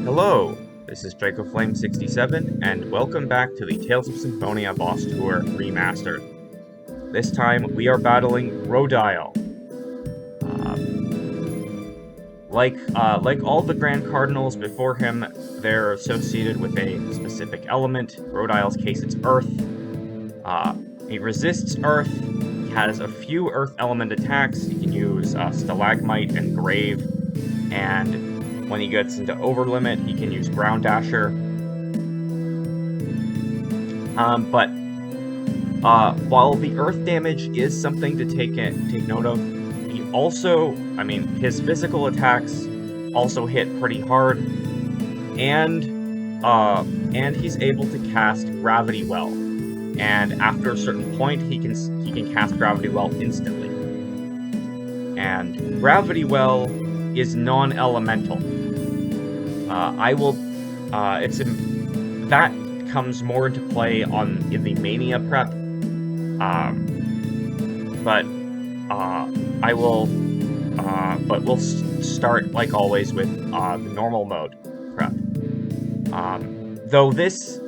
Hello, this is DracoFlame67, and welcome back to the Tales of Symphonia Boss Tour Remastered. This time, we are battling Rodyle. Like all the Grand Cardinals before him, they're associated with a specific element. Rodyle's case, it's Earth. He resists Earth, he has a few Earth element attacks. He can use Stalagmite and Grave, and when he gets into Overlimit, he can use Ground Dasher. But while the Earth damage is something to take note of, he also, his physical attacks also hit pretty hard, and he's able to cast Gravity Well. And after a certain point, he can cast Gravity Well instantly. And Gravity Well is non-elemental. That comes more into play in the Mania Prep. But we'll start like always with the normal mode prep. Though this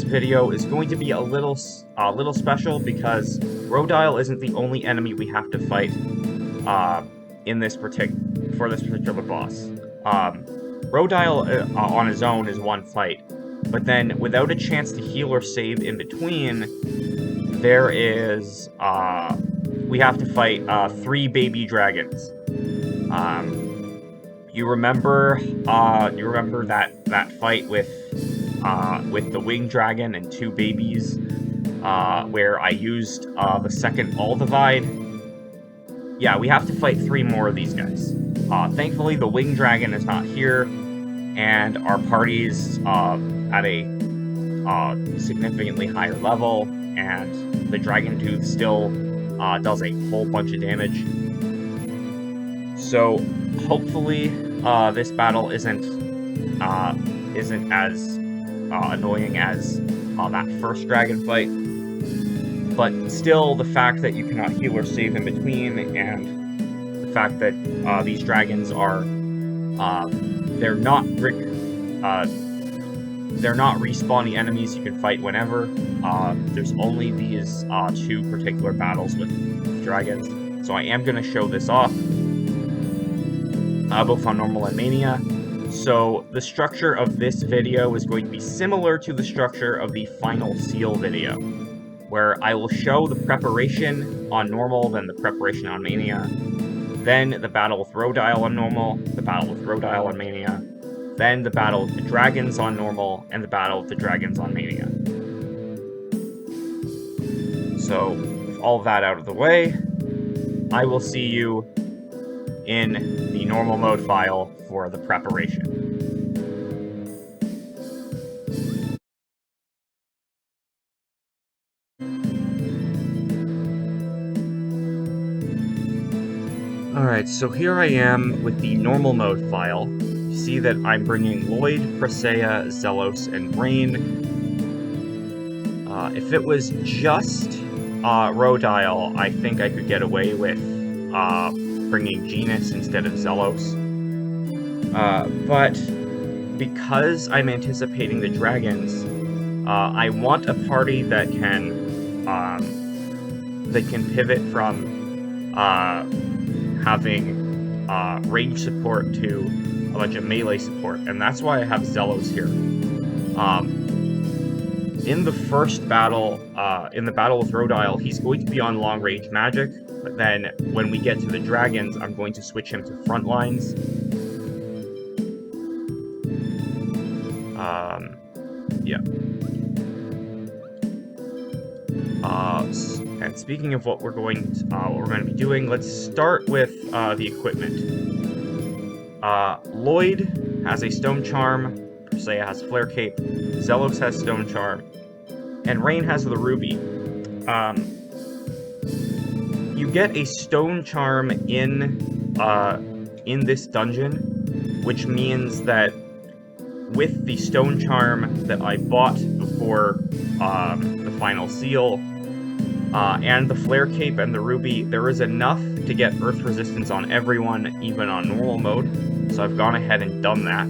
video is going to be a little special because Rodyle isn't the only enemy we have to fight for this particular boss. Rodyle on his own is one fight, but then without a chance to heal or save in between, we have to fight 3 baby dragons. You remember that fight with the winged dragon and 2 babies, where I used the second all divide? Yeah, we have to fight 3 more of these guys. Thankfully, the winged dragon is not here, and our party's at a significantly higher level, and the dragon tooth still does a whole bunch of damage. So hopefully this battle isn't as annoying as that first dragon fight. But still, the fact that you cannot heal or save in between, and the fact that these dragons are they're not respawning enemies you can fight whenever. There's only these 2 particular battles with dragons, so I am going to show this off, both on normal and Mania. So the structure of this video is going to be similar to the structure of the final seal video, where I will show the preparation on normal, then the preparation on Mania, then the battle with Rodyle on normal, the battle with Rodyle on Mania, then the battle with the dragons on normal, and the battle with the dragons on Mania. So, with all of that out of the way, I will see you in the normal mode file for the preparation. Alright, so here I am with the normal mode file. You see that I'm bringing Lloyd, Presea, Zelos, and Rain. If it was just Rodyle, I think I could get away with bringing Genus instead of Zelos. But because I'm anticipating the dragons, I want a party that can pivot from having range support to a bunch of melee support, and that's why I have Zelos here. In the first battle, in the battle with Rodyle, he's going to be on long-range magic, but then when we get to the dragons, I'm going to switch him to front lines. Yeah. And speaking of what we're going to be doing, let's start with the equipment. Lloyd has a Stone Charm, Presea has Flare Cape, Zelos has Stone Charm, and Rain has the Ruby. You get a Stone Charm in this dungeon, which means that with the Stone Charm that I bought before the final seal, and the Flare Cape and the Ruby, there is enough to get Earth Resistance on everyone, even on normal mode, so I've gone ahead and done that.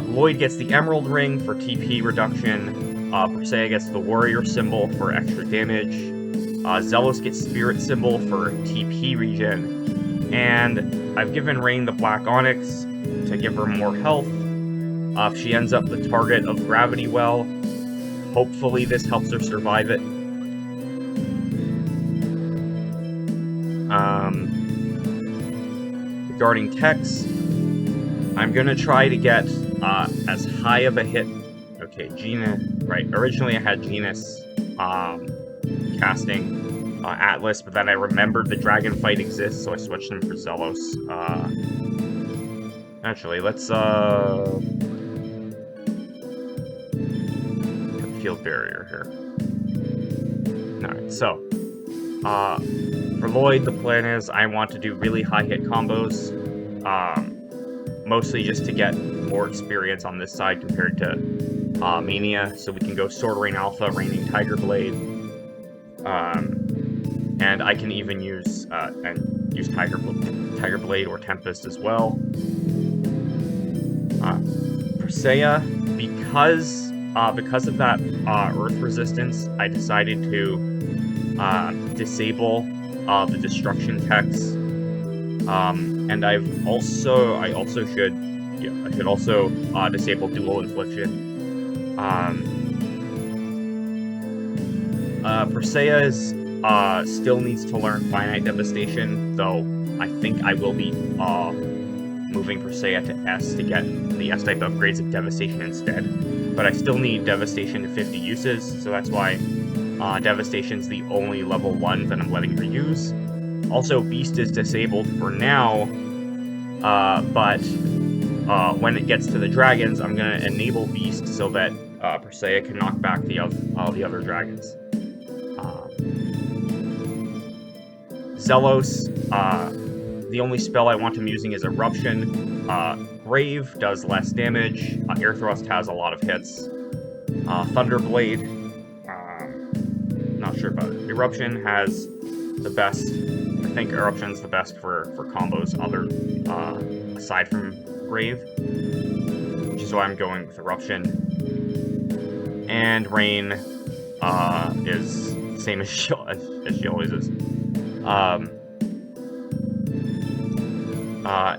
Lloyd gets the Emerald Ring for TP reduction. Persea gets the Warrior Symbol for extra damage. Zelos gets Spirit Symbol for TP regen. And I've given Rain the Black Onyx to give her more health. If she ends up the target of Gravity Well, hopefully this helps her survive it. Regarding techs, I'm gonna try to get as high of a hit. Okay, Gina. Right. Originally, I had Genus casting Atlas, but then I remembered the Dragon Fight exists, so I switched them for Zelos. Actually, let's put Field Barrier here. Alright, so for Lloyd, the plan is I want to do really high hit combos. Mostly just to get more experience on this side compared to Mania, so we can go Sword Rain Alpha, Raining Tiger Blade, and I can even use Tiger Blade or Tempest as well. Persea, because of that Earth resistance, I decided to disable the destruction techs. And I should also disable dual infliction. Persea still needs to learn finite devastation, though I think I will be moving Persea to S to get the S type upgrades of devastation instead. But I still need devastation to 50 uses, so that's why devastation's the only level 1 that I'm letting her use. Also, Beast is disabled for now, but when it gets to the dragons, I'm going to enable Beast so that Persea can knock back the other dragons. Zelos, the only spell I want him using is Eruption. Grave does less damage. Air Thrust has a lot of hits. Thunderblade, not sure about it. Eruption has the best. I think Eruption's the best for combos aside from Grave, which is why I'm going with Eruption. And Rain is the same as she always is.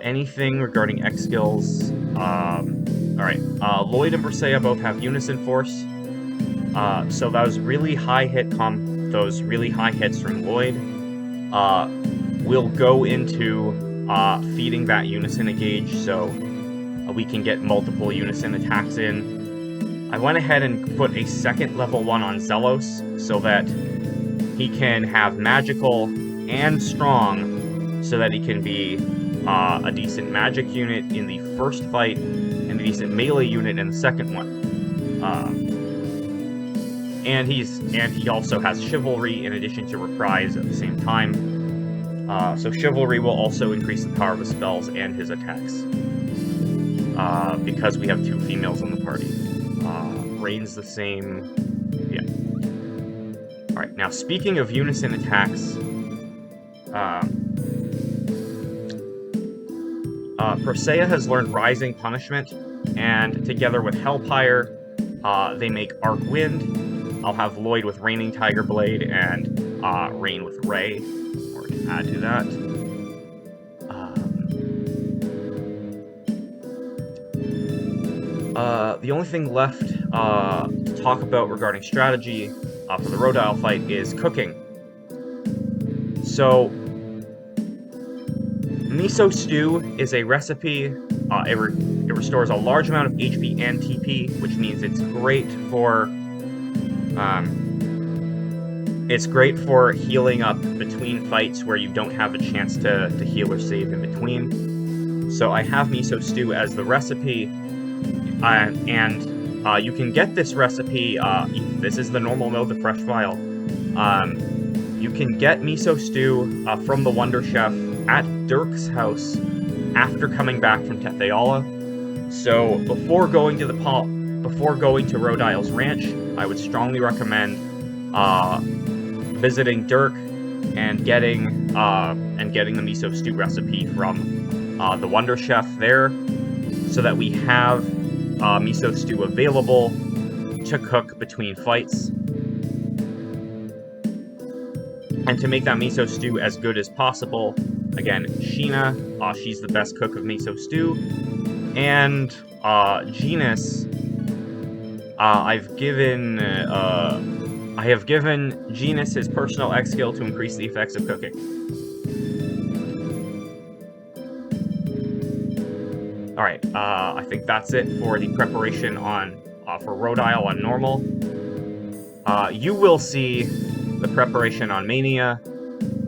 Anything regarding X skills? Alright, Lloyd and Persea both have Unison Force. So those really high hits from Lloyd will go into feeding that Unison gauge, so we can get multiple Unison attacks in. I went ahead and put a second level 1 on Zelos, so that he can have Magical and Strong, so that he can be a decent magic unit in the first fight, and a decent melee unit in the second one. And he also has Chivalry in addition to Reprise at the same time. So Chivalry will also increase the power of his spells and his attacks. Because we have 2 females in the party. Rain's the same. Yeah. Alright, now speaking of Unison attacks, Persea has learned Rising Punishment, and together with Hellpire, they make Arc Wind. I'll have Lloyd with Raining Tiger Blade and Rain with Ray, or to add to that. The only thing left to talk about regarding strategy for the Rodyle fight is cooking. So, Miso Stew is a recipe. It restores a large amount of HP and TP, which means it's great for healing up between fights where you don't have a chance to heal or save in between. So I have Miso Stew as the recipe, and you can get this recipe. This is the normal mode, the fresh file. You can get Miso Stew from the Wonder Chef at Dirk's house after coming back from Tetheala. So before going to Rodyle's ranch, I would strongly recommend visiting Dirk, and getting the miso stew recipe from the Wonder Chef there, so that we have miso stew available to cook between fights. And to make that miso stew as good as possible, again, Sheena, she's the best cook of miso stew, and Genus, I have given Genus his personal X skill to increase the effects of cooking. Alright, I think that's it for the preparation for Rodyle on normal. You will see the preparation on Mania,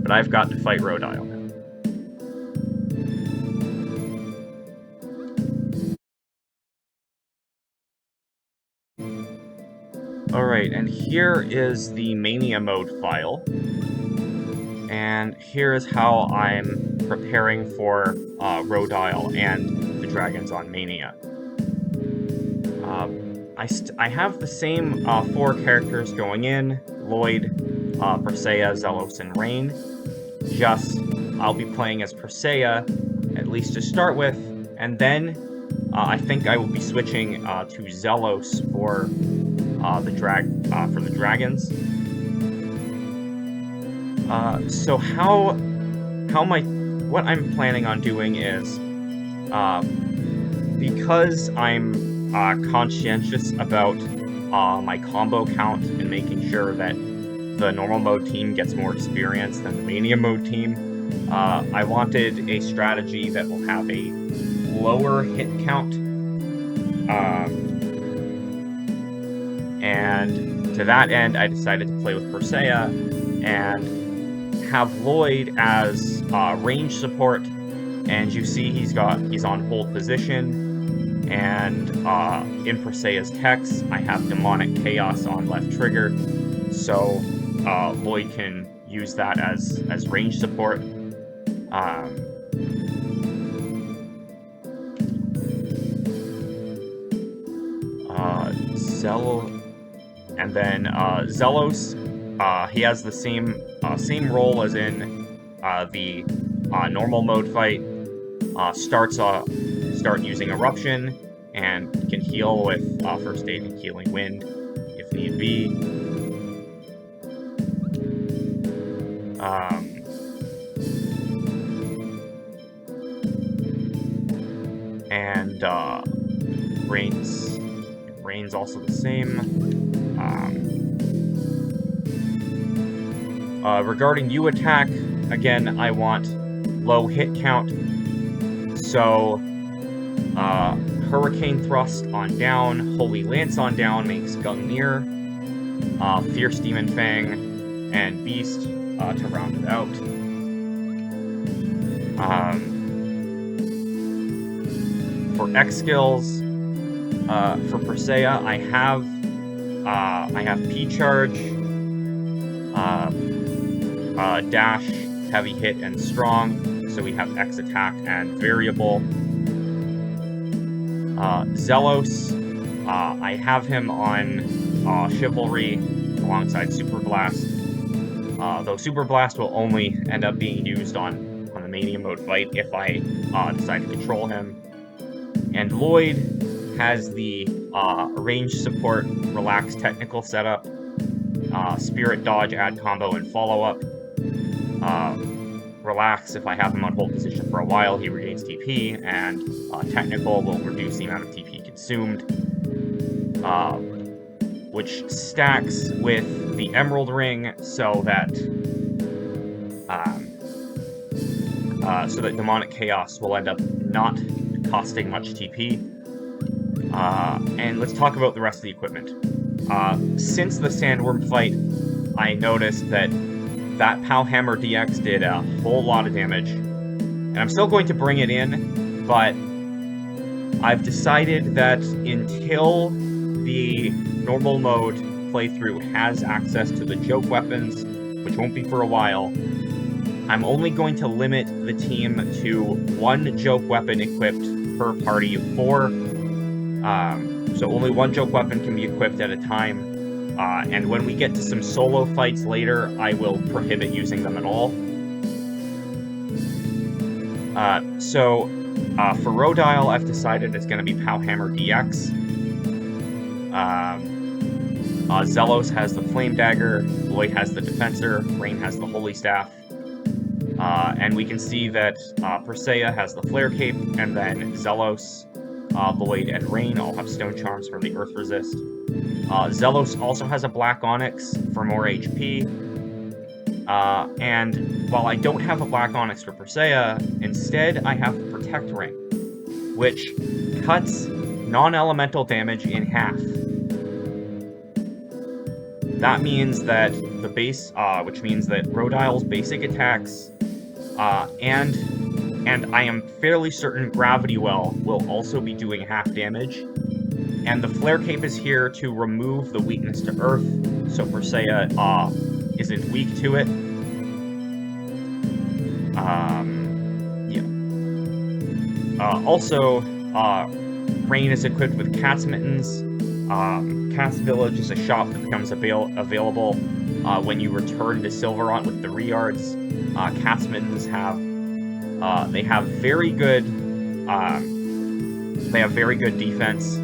but I've got to fight Rodyle now. Alright, and here is the Mania Mode file. And here is how I'm preparing for Rodyle and the dragons on Mania. I have the same 4 characters going in: Lloyd, Persea, Zelos, and Rain. Just, I'll be playing as Persea, at least to start with, and then I think I will be switching to Zelos for the dragons. So what I'm planning on doing is, because I'm conscientious about my combo count and making sure that the normal mode team gets more experience than the Mania mode team, I wanted a strategy that will have a lower hit count, and to that end I decided to play with Persea and have Lloyd as range support, and you see he's on hold position, and in Persea's text I have Demonic Chaos on left trigger, so Lloyd can use that as range support. And then Zelos, he has the same role as in the normal mode fight. Start using Eruption and can heal with First Aid and Healing Wind if need be. And Rain's also the same. Regarding U attack, again, I want low hit count, so Hurricane Thrust on down, Holy Lance on down makes Gungnir, Fierce Demon Fang, and Beast to round it out. For X skills, for Persea, I have P-Charge, Dash, Heavy Hit, and Strong, so we have X attack and Variable. Zelos, I have him on Chivalry alongside Super Blast, though Super Blast will only end up being used on the Mania mode fight if I decide to control him. And Lloyd has the range support, relax technical setup, Spirit Dodge, add combo, and follow-up. Relax, if I have him on hold position for a while, he regains TP, and technical will reduce the amount of TP consumed, which stacks with the Emerald Ring so that Demonic Chaos will end up not costing much TP. And let's talk about the rest of the equipment. Since the Sandworm fight, I noticed that POW Hammer DX did a whole lot of damage, and I'm still going to bring it in, but I've decided that until the normal mode playthrough has access to the joke weapons, which won't be for a while, I'm only going to limit the team to 1 joke weapon equipped per party of 4. So only 1 joke weapon can be equipped at a time. And when we get to some solo fights later, I will prohibit using them at all. For Rodyle, I've decided it's going to be Powhammer DX. Zelos has the Flame Dagger, Lloyd has the Defensor, Rain has the Holy Staff. And we can see that Persea has the Flare Cape, and then Zelos, Lloyd, and Rain all have Stone Charms for the Earth Resist. Zelos also has a Black Onyx for more HP. And while I don't have a Black Onyx for Persea, instead I have Protect Ring, which cuts non-elemental damage in half. That means that the base, which means that Rodyle's basic attacks, and I am fairly certain Gravity Well will also be doing half damage. And the Flare Cape is here to remove the weakness to Earth, so Persea isn't weak to it. Also, Rain is equipped with Cat's Mittens. Cat's Village is a shop that becomes available when you return to Silverant with the Riards. Cat's Mittens have very good defense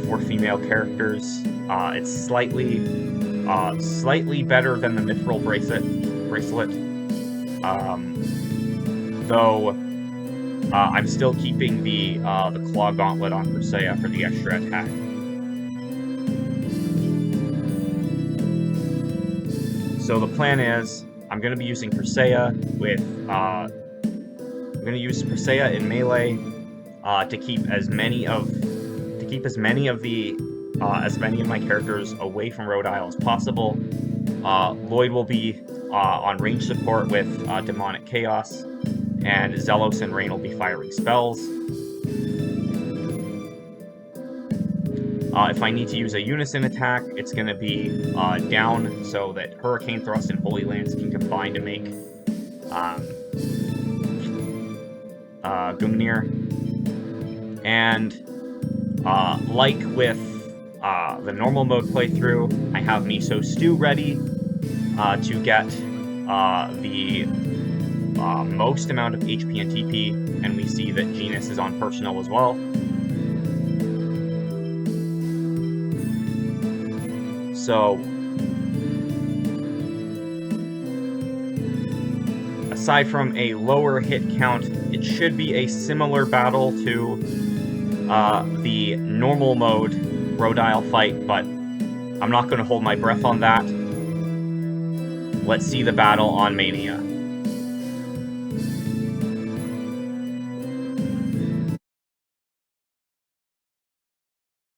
for female characters. It's slightly better than the Mithril bracelet. Though I'm still keeping the Claw Gauntlet on Persea for the extra attack. So the plan is, I'm going to be using Persea with I'm going to use Persea in melee to keep as many of my characters away from Rodyle as possible. Lloyd will be on range support with Demonic Chaos, and Zelos and Rain will be firing spells. If I need to use a unison attack, it's going to be down so that Hurricane Thrust and Holy Lance can combine to make Gungnir. And like with the normal mode playthrough, I have Miso Stew ready to get the most amount of HP and TP, and we see that Genus is on personal as well. So, aside from a lower hit count, it should be a similar battle to the normal mode Rodyle fight, but I'm not going to hold my breath on that. Let's see the battle on Mania.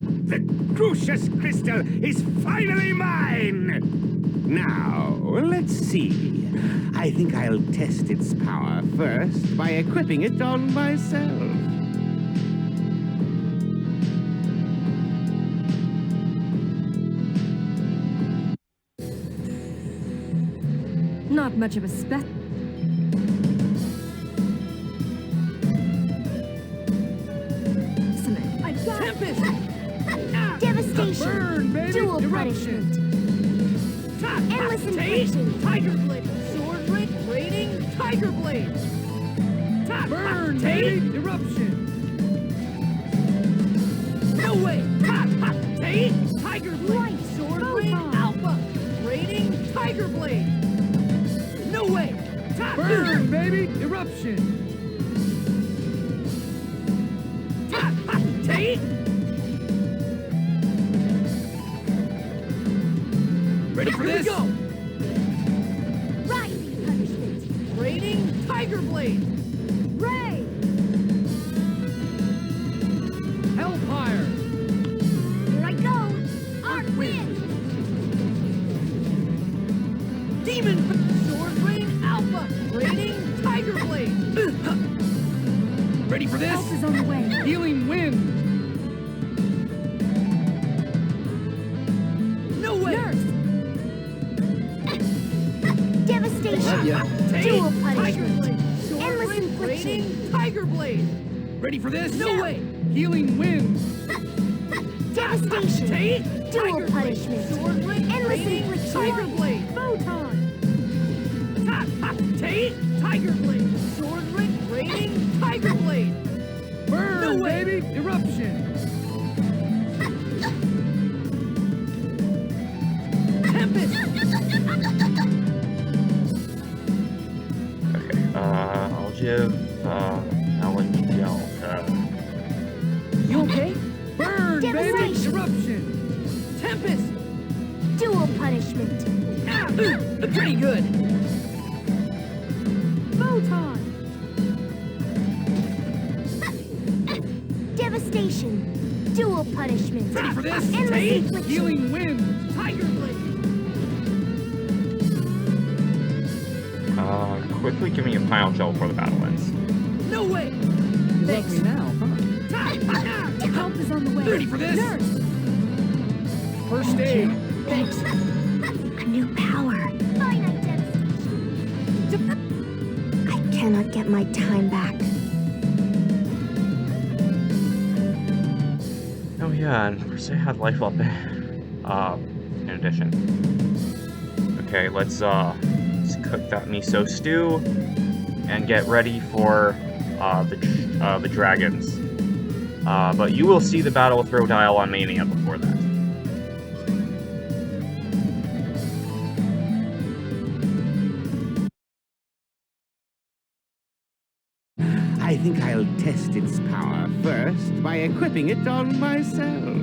The Crucius Crystal is finally mine! Now, let's see. I think I'll test its power first by equipping it on myself. Not much of a spec. I've got Tempest! Devastation! Burn, baby! Dual Eruption! punishment! Endless infliction! Tiger Blade! Sword Blade! Raiding! Tiger Blade! Burn, baby! Eruption! No way! Tiger Blade! Light! Sword Bow Blade! bomb. Alpha! Raiding! Tiger Blade! No way! Burn, baby! Eruption! Ready for Here this? we go! Rising punishment! Raiding! Tiger Blade! Ray! Hellfire! Here I go! Arc Wind! Demon! Sword Blade! Alpha! Raiding! Tiger Blade! Ready for this? Elf is on the way! Healing wind! No way! Nurse! Devastation! Love ya. Dual Tiger punishment! Blade! Sword Endless Blade! infliction! Raiding! Tiger Blade! Ready for this? No way! Healing wind! Devastation. Dual punishment. Endless infliction. Tiger blade. Photon. Tiger blade. Sword raining. Tiger blade. Burn, No way. baby! Eruption! Tempest. Okay, I'll give, Alan Delta. You okay? Burn, baby! Devastation. Eruption! Tempest. Dual punishment. Pretty good. Photon. Devastation. Dual punishment. Ready for this? Endless Take infliction. healing wind! Tiger blade. Quickly give me a final gel before the battle ends. No way. You love me now, huh? Help is on the way. Ready for this? Nurse. First aid! Thanks. A new power. Finite devastation. I cannot get my time back. Oh yeah, and of course I had life up in addition. Okay, let's cook that miso stew and get ready for the dragons. But you will see the battle with Rodyle on Mania before that. I think I'll test its power first by equipping it on myself.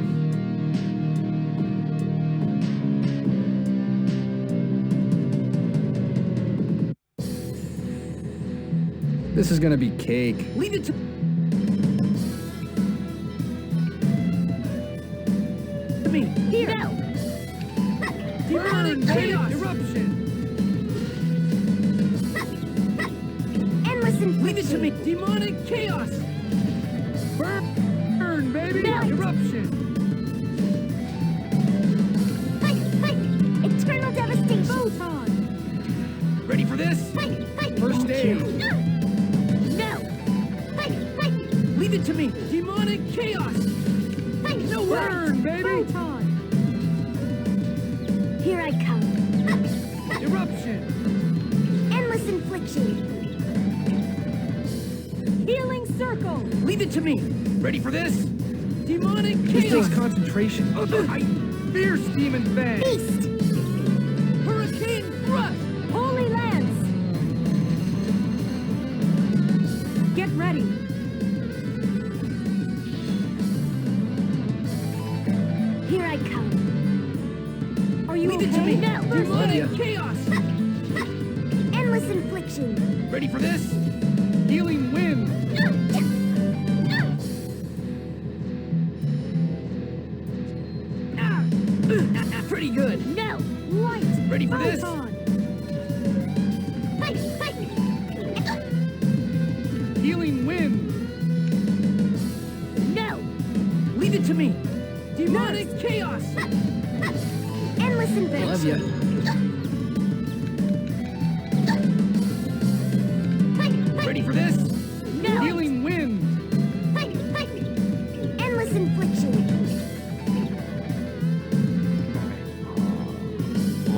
This is gonna be cake. Leave it to me. Here. No. Demonic Burn, baby! chaos. Eruption! Endless Leave it to infliction. me. Demonic chaos. Burn, baby! No. Eruption! Eternal devastation. Photon. Ready for this? First aid! No. Leave it to me. Demonic chaos. No way. Burn, baby! Photon. Here I come. Eruption! Endless infliction. Healing circle. Leave it to me. Ready for this? Demonic This chaos. takes concentration. Fierce demon fang! Beast. Hurricane thrust. Holy lance. Get ready. Here I come. Are you Leave it okay? to me. No. Demonic Yeah. chaos. Endless infliction. Ready for this? Healing wind! Pretty good. No. Light. Ready for this? Photon. Healing wind! No. Leave it to me. Demonic chaos. Endless Love ya. infliction. Ready for this? No. Healing wind! Endless infliction.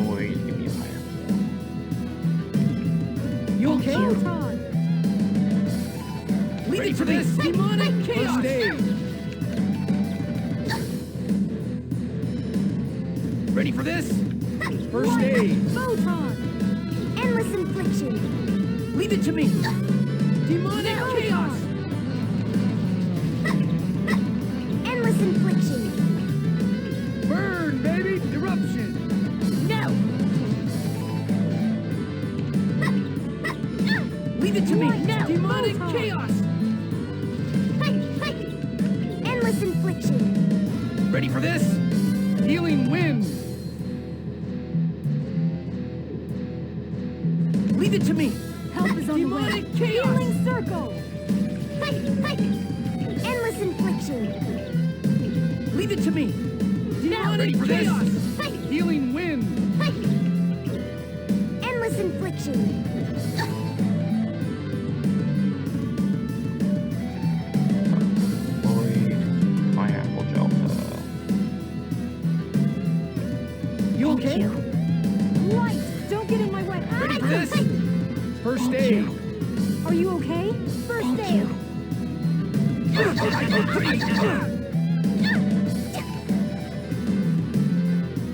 Lloyd, give me a fire. You okay? Photon. Leave Ready it for to me. this? Demonic chaos. First aid! Ready for this? First aid! Photon. Endless infliction. Leave it to me. Demonic chaos. Endless infliction. Burn, baby! Eruption! No. Leave it to me. No. Demonic Photon. chaos. Endless infliction. Ready for this? Healing wind! Leave it to me. Help is on the way. Demonic chaos. Healing circle. Endless infliction. Leave it to me. Demonic Ready for this? chaos. Healing wind! Endless infliction. Lloyd, pineapple Delta. Thank okay? you. Light, don't get in my way. Ready for this? First Thank aid. you. Are you okay? First Thank aid. you.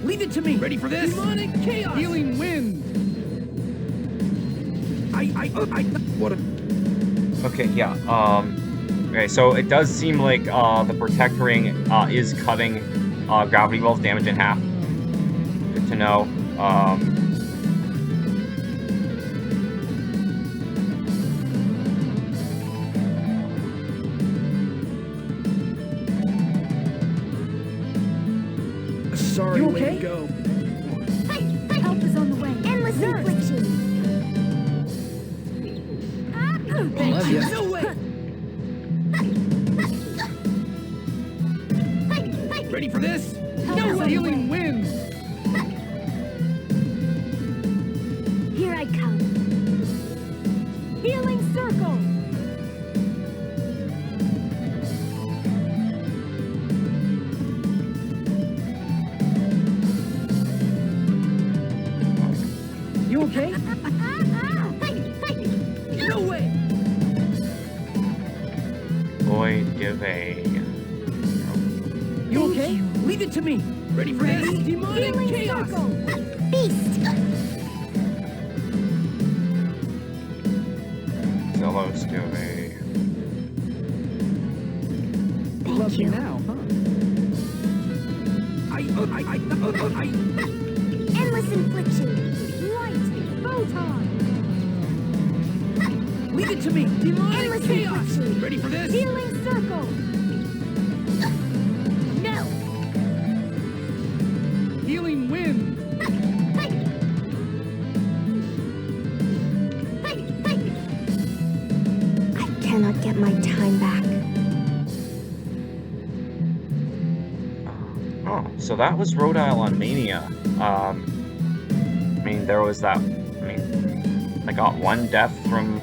Leave it to me. Ready for this? Demonic chaos. Healing wind. What a... Okay, yeah. Okay, so it does seem like the Protect Ring is cutting Gravity Well's damage in half. Good to know. Sorry, You way okay? to go. Help is on the way. Endless Nurse. infliction. Love ya. No way. Ready for this? No way. Healing wind. Here I come. Healing circle. You okay? No way. Lloyd, give a... You okay? Leave it to me. Ready for this? Demonic Healing chaos. circle. Beast. Zelos, give a... Thank Love you you. now, huh? Endless infliction. Light, photon. Leave it to me. Demonic Endless chaos. infliction. Ready for this? Healing circle. No. Healing wind. I cannot get my time back. Oh, so that was Rodyle on Mania. I mean, there was that... I mean, I got one death from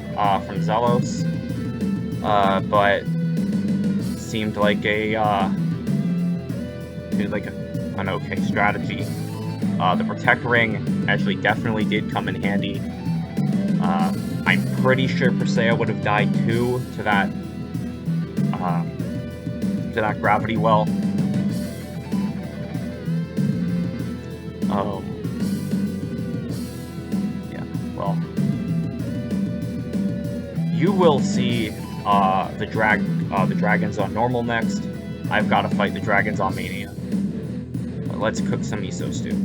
Zelos. But... seemed like an okay strategy. The Protect Ring actually definitely did come in handy. I'm pretty sure Persea would have died too to that Gravity Well. Yeah, well, you will see the dragons on normal next. I've got to fight the dragons on Mania. But let's cook some miso stew.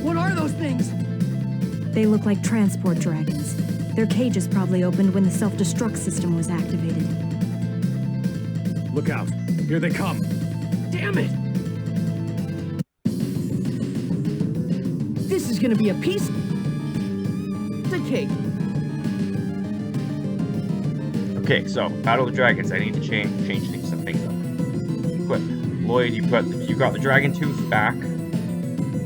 What are those things? They look like transport dragons. Their cages probably opened when the self-destruct system was activated. Look out. Here they come. Damn it! This is gonna be a piece of cake. Okay, so Battle of the Dragons. I need to change some things up. Equip. Lloyd, you got the Dragon Tooth back.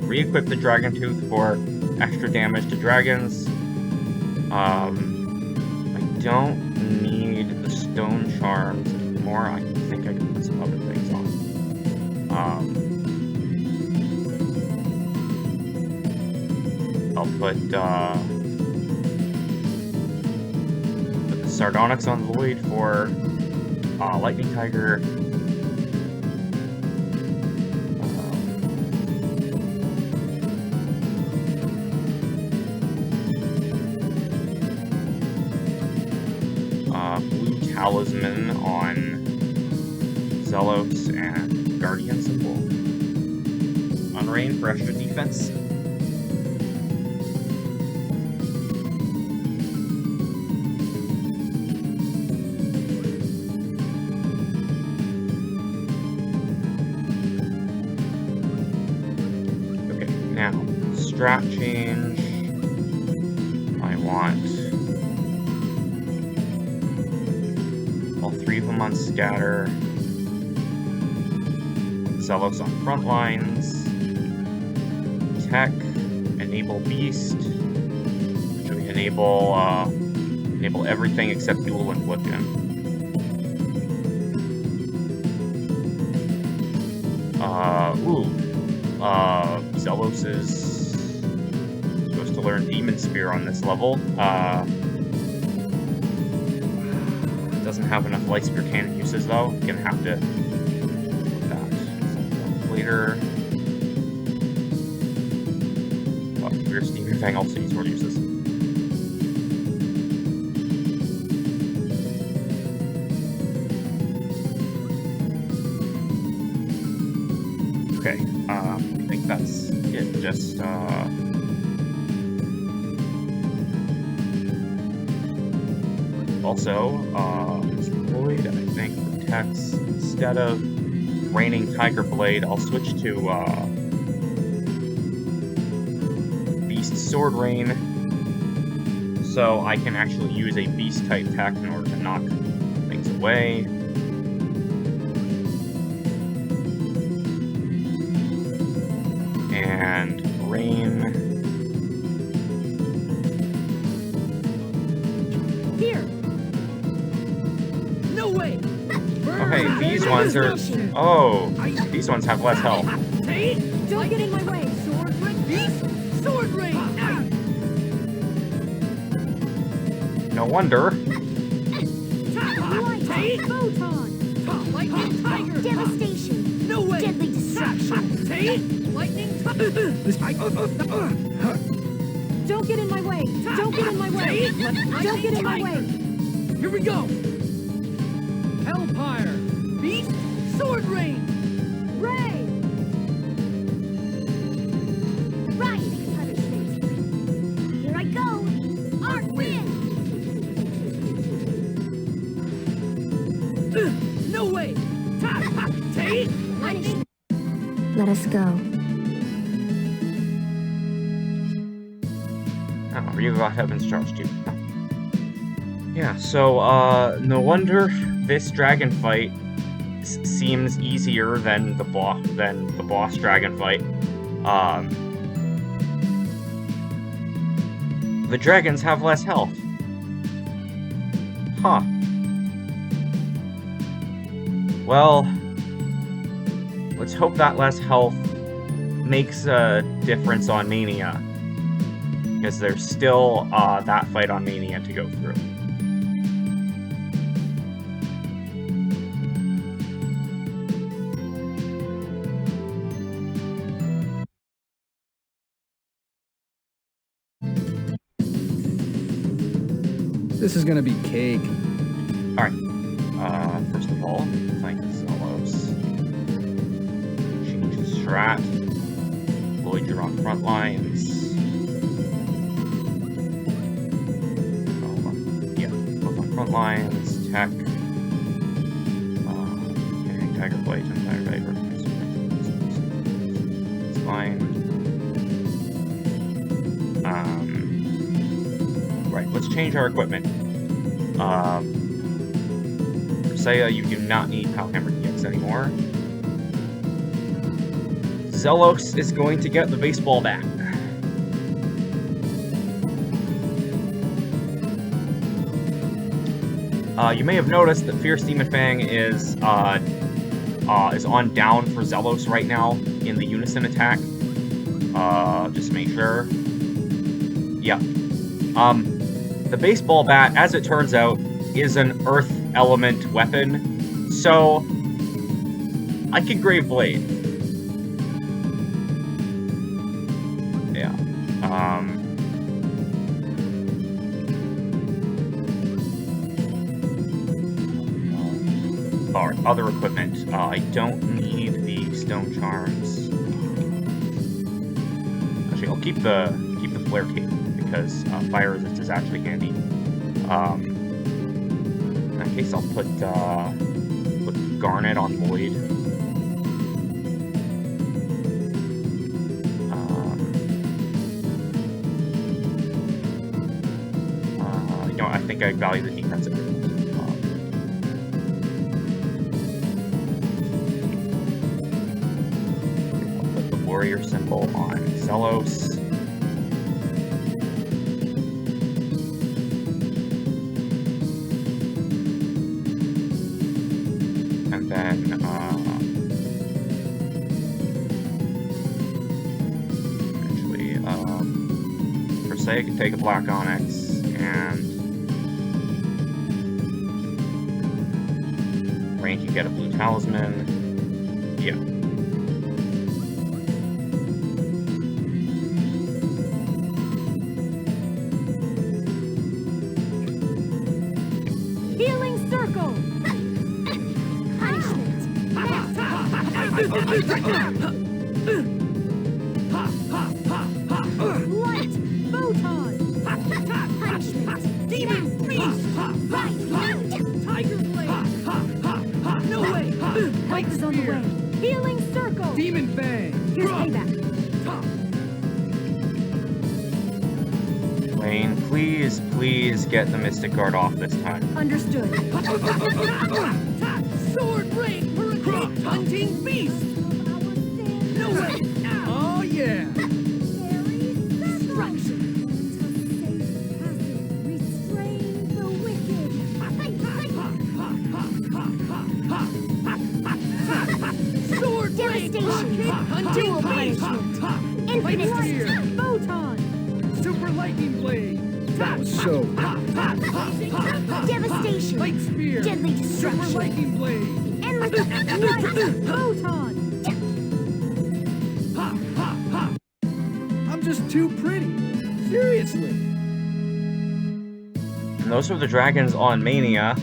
Re-equip the Dragon Tooth for extra damage to dragons. I don't need the Stone Charms anymore. I think I can put some other things on. I'll put the Sardonyx on Lloyd for Lightning Tiger. Blue Talisman on Zelos and Guardian Symbol. Unrain for extra defense. Okay, now strat change. I want all three of them on scatter. Zelos on front lines. tech, enable beast. Should we enable everything except duel and bludgeon? Zelos is supposed to learn Demon Spear on this level. Doesn't have enough Light Spear Cannon uses though. Gonna have to put that later. Fierce Demon Fang also needs more uses. Okay, I think that's it. Just also, Lloyd, I think protects instead of raining Tiger Blade, I'll switch to Beast Sword Rain, so I can actually use a Beast type tech in order to knock things away. And Rain. Here. No way. Okay, these ones are. Oh, these ones have less health. Don't get in my way. Sword Rain. Beast. Sword Rain. No wonder. Photon. Lightning Tiger. Devastation. No way. Deadly destruction. Lightning Tiger. Don't get in my way. Don't get in my way. Don't get in my way. Here we go. Hellfire. Beast. Sword Rain. Ray. Rising punishment. Here I go. Arc Wind. No way. Lightning. Let us go. Oh, Ryu got Heaven's Charge too. Yeah, so, no wonder this dragon fight seems easier than the boss dragon fight. The dragons have less health. Huh. Well, let's hope that less health makes a difference on Mania. Because there's still that fight on Mania to go through. This is gonna be cake. Alright. First of all, thank Zelos. Change his strat. Lloyd, you're on front lines. Front lines, tech, Tiger Blade, and Tiger Blade. It's fine. Right, let's change our equipment. Saya, you do not need Palhammer EX anymore. Zelos is going to get the baseball bat. You may have noticed that Fierce Demon Fang is on down for Zelos right now in the unison attack. Just to make sure. Yeah. The baseball bat, as it turns out, is an earth element weapon, so I could Grave Blade. Yeah. Alright, other equipment. I don't need the stone charms. Actually, I'll keep the flare cape because fire resist is actually handy. In that case, I'll put Garnet on Lloyd. You know, I think I value the defensive. Warrior symbol on Zelos. And then, actually, per se, I can take a Black Onyx, and Rain can get a Blue Talisman. Yeah. Healing circle! Punishment. Light! Photon! Punishment. Demon beast! Tiger blade! No way! Light is on the way. Healing circle! Demon Fang! Here's payback. Wayne, please get the Mystic Guard off this time. Understood. Sword rain! Hurricane! Hunting beast! No way! Oh yeah! Destruction! Sword rain! Devastation. Hunting Dual beast! punishment. Infinite Light spear. destruction. Photon! Super Lightning Blade! That was so... Devastation. Light Spear! Deadly Super destruction. Lightning Blade! Endless Light! Photon! I'm just too pretty! Seriously! And those are the dragons on Mania.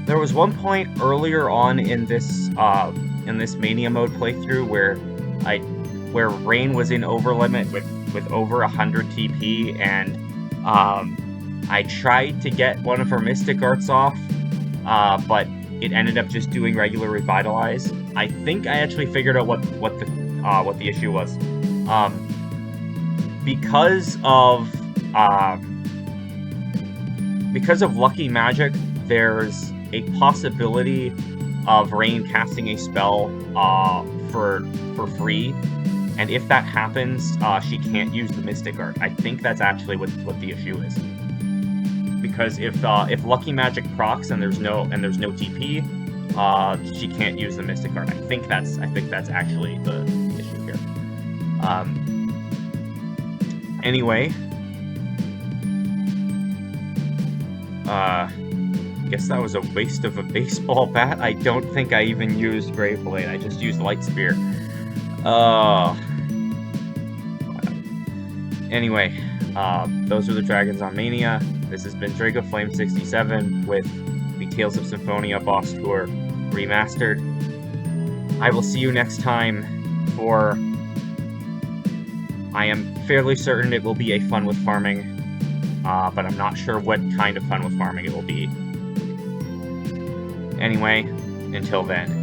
There was one point earlier on in this Mania Mode playthrough where Rain was in over limit with over 100 TP, and I tried to get one of her Mystic Arts off, but it ended up just doing regular Revitalize. I think I actually figured out what the issue was. Because of Lucky Magic, there's a possibility of Rain casting a spell for free, and if that happens, she can't use the Mystic Art. I think that's actually what the issue is. Because if Lucky Magic procs and there's no TP, she can't use the Mystic Art. I think that's actually the issue here. Anyway, guess that was a waste of a baseball bat. I don't think I even used Brave Blade. I just used Light Spear. Anyway, those are the dragons on Mania. This has been DragoFlame67 with the Tales of Symphonia boss tour remastered. I will see you next time for... I am fairly certain it will be a fun with farming, but I'm not sure what kind of fun with farming it will be. Anyway, until then.